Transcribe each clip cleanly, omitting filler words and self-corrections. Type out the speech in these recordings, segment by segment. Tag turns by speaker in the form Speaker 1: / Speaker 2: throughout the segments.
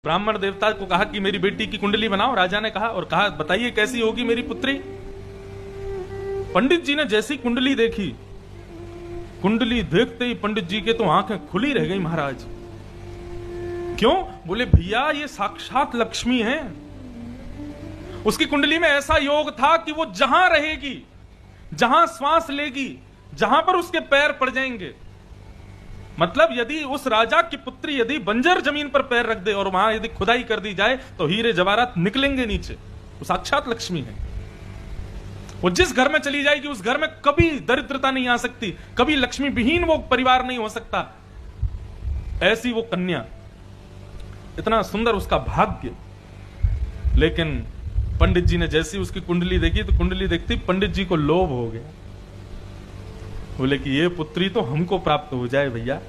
Speaker 1: ब्राह्मण देवता को कहा कि मेरी बेटी की कुंडली बनाओ। राजा ने कहा और कहा बताइए कैसी होगी मेरी पुत्री। पंडित जी ने जैसी कुंडली देखी, कुंडली देखते ही पंडित जी के तो आंखें खुली रह गई महाराज। क्यों? बोले भैया ये साक्षात लक्ष्मी है। उसकी कुंडली में ऐसा योग था कि वो जहां रहेगी, जहां श्वास लेगी, जहां पर उसके पैर पड़ जाएंगे, मतलब यदि उस राजा की पुत्री यदि बंजर जमीन पर पैर रख दे और वहां यदि खुदाई कर दी जाए तो हीरे जवाहरात निकलेंगे नीचे। वो साक्षात लक्ष्मी है। वो जिस घर में चली जाएगी उस घर में कभी दरिद्रता नहीं आ सकती, कभी लक्ष्मी विहीन वो परिवार नहीं हो सकता। ऐसी वो कन्या, इतना सुंदर उसका भाग्य। लेकिन पंडित जी ने जैसी उसकी कुंडली देखी तो कुंडली देखती पंडित जी को लोभ हो गया। बोले कि ये पुत्री तो हमको प्राप्त हो जाए भैया,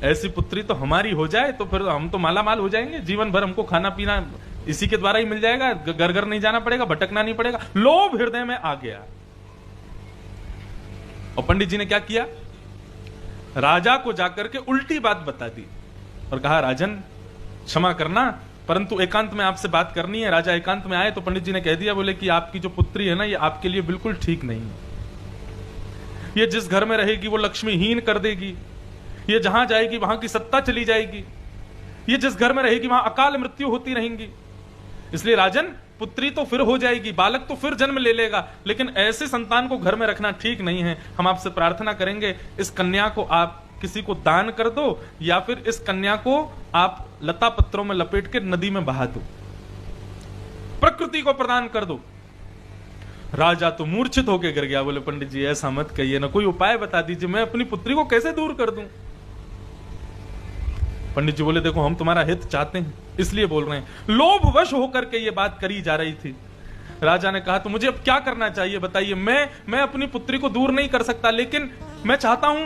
Speaker 1: ऐसी पुत्री तो हमारी हो जाए तो फिर हम तो माला माल हो जाएंगे, जीवन भर हमको खाना पीना इसी के द्वारा ही मिल जाएगा, घर घर नहीं जाना पड़ेगा, भटकना नहीं पड़ेगा। लोभ हृदय में आ गया। और पंडित जी ने क्या किया, राजा को जाकर के उल्टी बात बता दी और कहा राजन क्षमा करना परंतु एकांत में आपसे बात करनी है। राजा एकांत में आए तो पंडित जी ने कह दिया, बोले कि आपकी जो पुत्री है ना ये आपके लिए बिल्कुल ठीक नहीं है। ये जिस घर में रहेगी वो लक्ष्मीहीन कर देगी, ये जहां जाएगी वहां की सत्ता चली जाएगी, ये जिस घर में रहेगी वहां अकाल मृत्यु होती रहेंगी। इसलिए राजन पुत्री तो फिर हो जाएगी, बालक तो फिर जन्म ले लेगा, लेकिन ऐसे संतान को घर में रखना ठीक नहीं है। हम आपसे प्रार्थना करेंगे इस कन्या को आप किसी को दान कर दो या फिर इस कन्या को आप लता पत्रों में लपेट के नदी में बहा दो, प्रकृति को प्रदान कर दो। राजा तो मूर्छित होकर गिर गया। बोले पंडित जी ऐसा मत कहिए ना, कोई उपाय बता दीजिए, मैं अपनी पुत्री को कैसे दूर कर दूं। पंडित जी बोले देखो हम तुम्हारा हित चाहते हैं इसलिए बोल रहे हैं। लोभवश होकर के ये बात करी जा रही थी। राजा ने कहा तो मुझे अब क्या करना चाहिए बताइए। मैं अपनी पुत्री को दूर नहीं कर सकता, लेकिन मैं चाहता हूं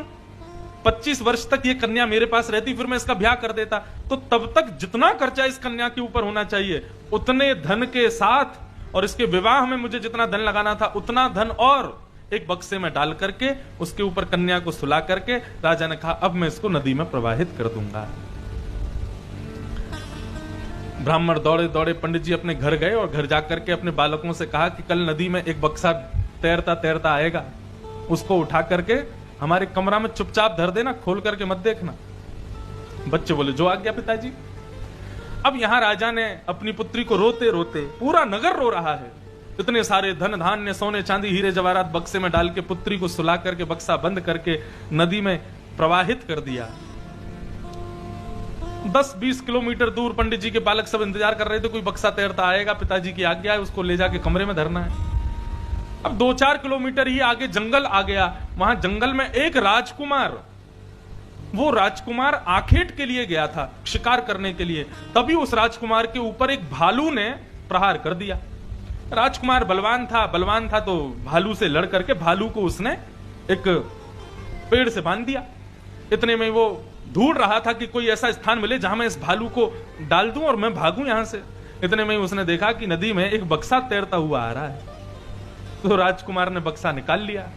Speaker 1: 25 वर्ष तक ये कन्या मेरे पास रहती, फिर मैं इसका ब्याह कर देता, तो तब तक जितना खर्चा इस कन्या के ऊपर होना चाहिए उतने धन के साथ और इसके विवाह में मुझे जितना धन लगाना था उतना धन और एक बक्से में डाल करके उसके ऊपर कन्या को सुला करके राजा ने कहा अब मैं इसको नदी में प्रवाहित कर दूंगा। ब्राह्मण दौड़े दौड़े पंडित जी अपने घर गए और घर जाकर के अपने बालकों से कहा कि कल नदी में एक बक्सा तैरता तैरता आएगा, उसको उठा करके हमारे कमरा में चुपचाप धर देना, खोल करके मत देखना। बच्चे बोले जो आज्ञा पिताजी। अब यहां राजा ने अपनी पुत्री को रोते रोते, पूरा नगर रो रहा है, इतने सारे धन धान्य सोने चांदी हीरे जवाहरात बक्से में डाल के पुत्री को सुला करके बक्सा बंद करके नदी में प्रवाहित कर दिया। 10-20 किलोमीटर दूर पंडित जी के बालक सब इंतजार कर रहे थे, कोई बक्सा तैरता आएगा, पिताजी की आज्ञा है उसको ले जाके कमरे में धरना है। अब 2-4 किलोमीटर ही आगे जंगल आ गया। वहां जंगल में एक राजकुमार, वो राजकुमार आखेट के लिए गया था, शिकार करने के लिए। तभी उस राजकुमार के ऊपर एक भालू ने प्रहार कर दिया। राजकुमार बलवान था तो भालू से लड़ करके भालू को उसने एक पेड़ से बांध दिया। इतने में वो ढूंढ रहा था कि कोई ऐसा स्थान मिले जहां मैं इस भालू को डाल दूं और मैं भागूं यहां से। इतने में उसने देखा कि नदी में एक बक्सा तैरता हुआ आ रहा है, तो राजकुमार ने बक्सा निकाल लिया।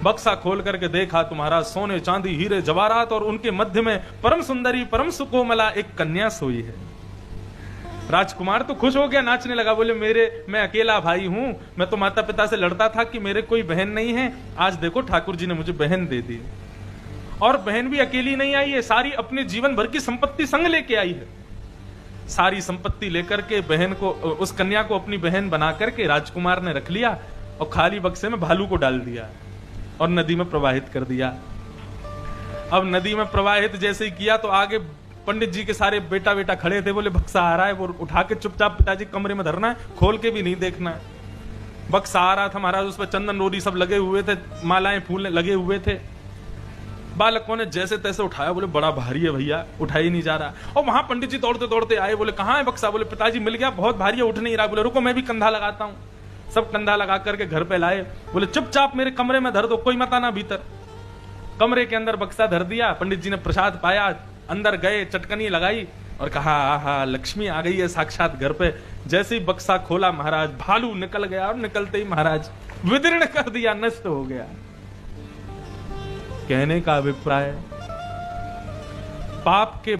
Speaker 1: बक्सा खोल करके देखा तुम्हारा सोने चांदी हीरे जवाहरात और उनके मध्य में परम सुंदरी परम सुकोमला एक कन्या सोई है। राजकुमार तो खुश हो गया, नाचने लगा। बोले मैं अकेला भाई हूं, मैं तो माता पिता से लड़ता था कि मेरे कोई बहन नहीं है, आज देखो ठाकुर जी ने मुझे बहन दे दी। और बहन भी अकेली नहीं आई है, सारी अपने जीवन भर की संपत्ति संग लेके आई है। सारी संपत्ति लेकर के बहन को, उस कन्या को अपनी बहन बना करके राजकुमार ने रख लिया और खाली बक्से में भालू को डाल दिया और नदी में प्रवाहित कर दिया। अब नदी में प्रवाहित जैसे ही किया तो आगे पंडित जी के सारे बेटा बेटा खड़े थे। बोले बक्सा आ रहा है, वो उठा के चुपचाप पिताजी कमरे में धरना है, खोल के भी नहीं देखना है। बक्सा आ रहा था महाराज, उस पर चंदन रोरी सब लगे हुए थे, मालाएं फूल लगे हुए थे। बालकों ने जैसे तैसे उठाया, बोले बड़ा भारी है भैया, उठा ही नहीं जा रहा। और वहां पंडित जी दौड़ते दौड़ते आए, बोले कहां है बक्सा। बोले पिताजी मिल गया, बहुत भारी है, उठ नहीं रहा। बोले रुको मैं भी कंधा लगाता हूं। सब कंधा लगा करके घर पे लाए। बोले चुपचाप मेरे कमरे में धर दो, कोई मत आना भीतर। कमरे के अंदर बक्सा धर दिया। पंडित जी ने प्रसाद पाया, अंदर गए, चटकनी लगाई और कहा आहा लक्ष्मी आ गई है साक्षात घर पे। जैसे ही बक्सा खोला महाराज, भालू निकल गया और निकलते ही महाराज विदीर्ण कर दिया, नष्ट हो गया। कहने का अभिप्राय पाप के